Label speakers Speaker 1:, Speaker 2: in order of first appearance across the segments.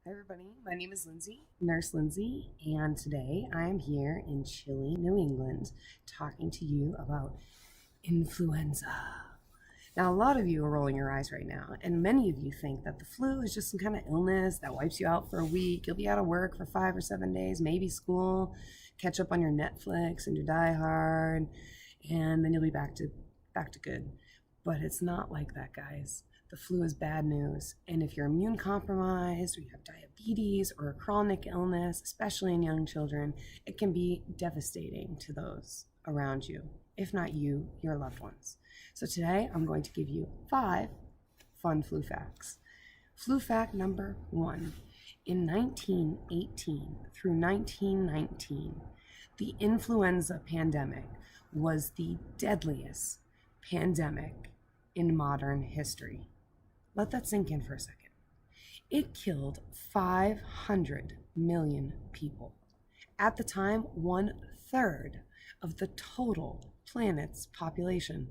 Speaker 1: Hi everybody, my name is Lindsay, Nurse Lindsey, and today I am here in chilly New England talking to you about influenza. Now, a lot of you are rolling your eyes right now, and many of you think that the flu is just some kind of illness that wipes you out for a week. You'll be out of work for 5 or 7 days, maybe school, catch up on your Netflix and your Die Hard, and then you'll be back to good. But it's not like that, guys. The flu is bad news, and if you're immune compromised or you have diabetes or a chronic illness, especially in young children, it can be devastating to those around you, if not you, your loved ones. So today I'm going to give you 5 fun flu facts. Flu fact number 1. In 1918 through 1919, the influenza pandemic was the deadliest pandemic in modern history. Let that sink in for a second. It killed 500 million people. At the time, 1/3 of the total planet's population.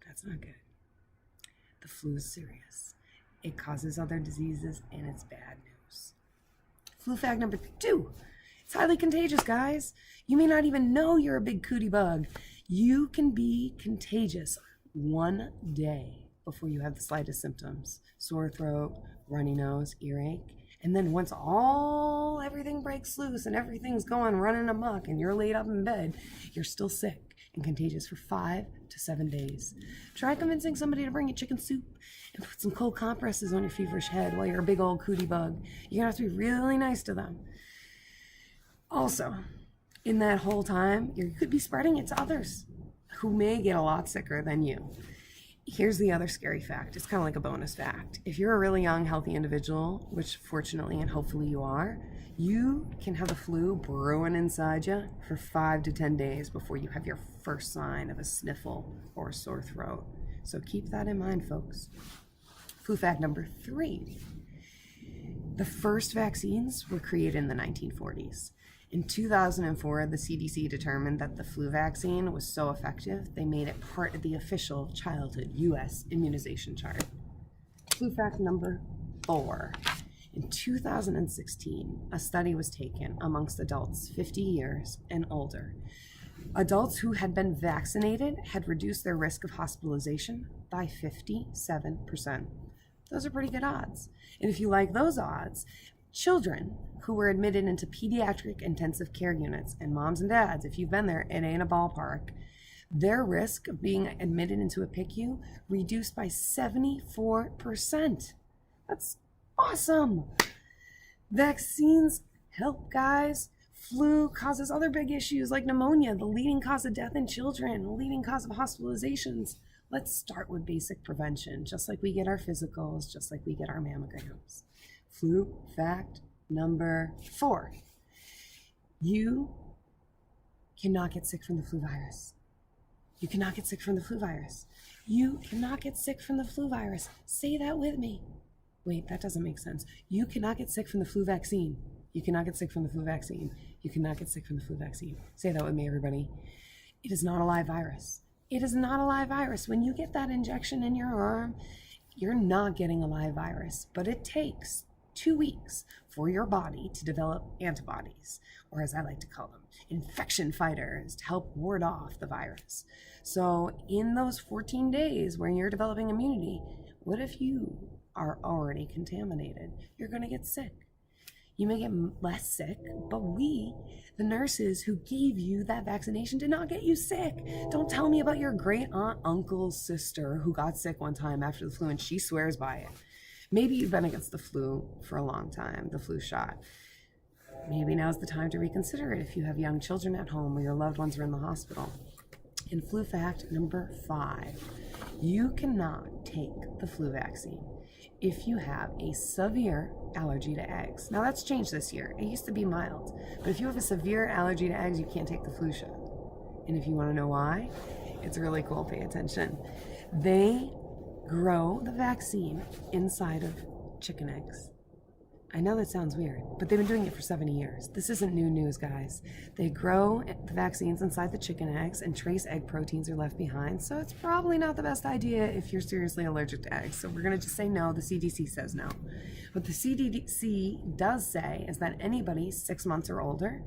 Speaker 1: That's not good. The flu is serious. It causes other diseases, and it's bad news. Flu fact number 2. It's highly contagious, guys. You may not even know you're a big cootie bug. You can be contagious one day before you have the slightest symptoms. Sore throat, runny nose, earache. And then once everything breaks loose and everything's going running amok and you're laid up in bed, you're still sick and contagious for 5 to 7 days. Try convincing somebody to bring you chicken soup and put some cold compresses on your feverish head while you're a big old cootie bug. You're gonna have to be really nice to them. Also, in that whole time, you could be spreading it to others who may get a lot sicker than you. Here's the other scary fact. It's kind of like a bonus fact. If you're a really young, healthy individual, which fortunately and hopefully you are, you can have the flu brewing inside you for 5 to 10 days before you have your first sign of a sniffle or a sore throat. So keep that in mind, folks. Flu fact number 3. The first vaccines were created in the 1940s. In 2004, the CDC determined that the flu vaccine was so effective, they made it part of the official childhood U.S. immunization chart. Flu fact number 4. In 2016, a study was taken amongst adults 50 years and older. Adults who had been vaccinated had reduced their risk of hospitalization by 57%. Those are pretty good odds. And if you like those odds, children who were admitted into pediatric intensive care units, and moms and dads, if you've been there, it ain't a ballpark, their risk of being admitted into a PICU reduced by 74%. That's awesome. Vaccines help, guys. Flu causes other big issues like pneumonia, the leading cause of death in children, the leading cause of hospitalizations. Let's start with basic prevention, just like we get our physicals, just like we get our mammograms. Flu fact number 4. You cannot get sick from the flu virus. You cannot get sick from the flu virus. You cannot get sick from the flu virus. Say that with me. Wait, that doesn't make sense. You cannot get sick from the flu vaccine. You cannot get sick from the flu vaccine. You cannot get sick from the flu vaccine. Say that with me, everybody. It is not a live virus. It is not a live virus. When you get that injection in your arm, you're not getting a live virus, but it takes 2 weeks for your body to develop antibodies, or as I like to call them, infection fighters, to help ward off the virus. So in those 14 days when you're developing immunity, what if you are already contaminated? You're going to get sick. You may get less sick, but we, the nurses who gave you that vaccination, did not get you sick. Don't tell me about your great aunt, uncle, sister who got sick one time after the flu and she swears by it. Maybe you've been against the flu for a long time, the flu shot. Maybe now's the time to reconsider it if you have young children at home or your loved ones are in the hospital. And flu fact number 5, you cannot take the flu vaccine if you have a severe allergy to eggs. Now that's changed this year. It used to be mild, but if you have a severe allergy to eggs, you can't take the flu shot. And if you want to know why, it's really cool, pay attention. They grow the vaccine inside of chicken eggs. I know that sounds weird, but they've been doing it for 70 years. This isn't new news, guys. They grow the vaccines inside the chicken eggs, and trace egg proteins are left behind, so it's probably not the best idea if you're seriously allergic to eggs. So we're going to just say no. The CDC says no. What the CDC does say is that anybody 6 months or older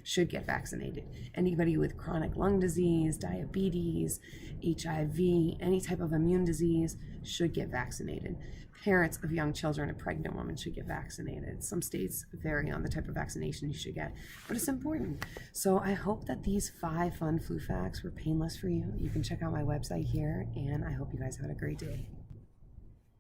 Speaker 1: should get vaccinated. Anybody with chronic lung disease, diabetes, HIV, any type of immune disease should get vaccinated. Parents of young children and pregnant women should get vaccinated. Some states vary on the type of vaccination you should get, but it's important. So I hope that these 5 fun flu facts were painless for you. You can check out my website here, and I hope you guys have a great day.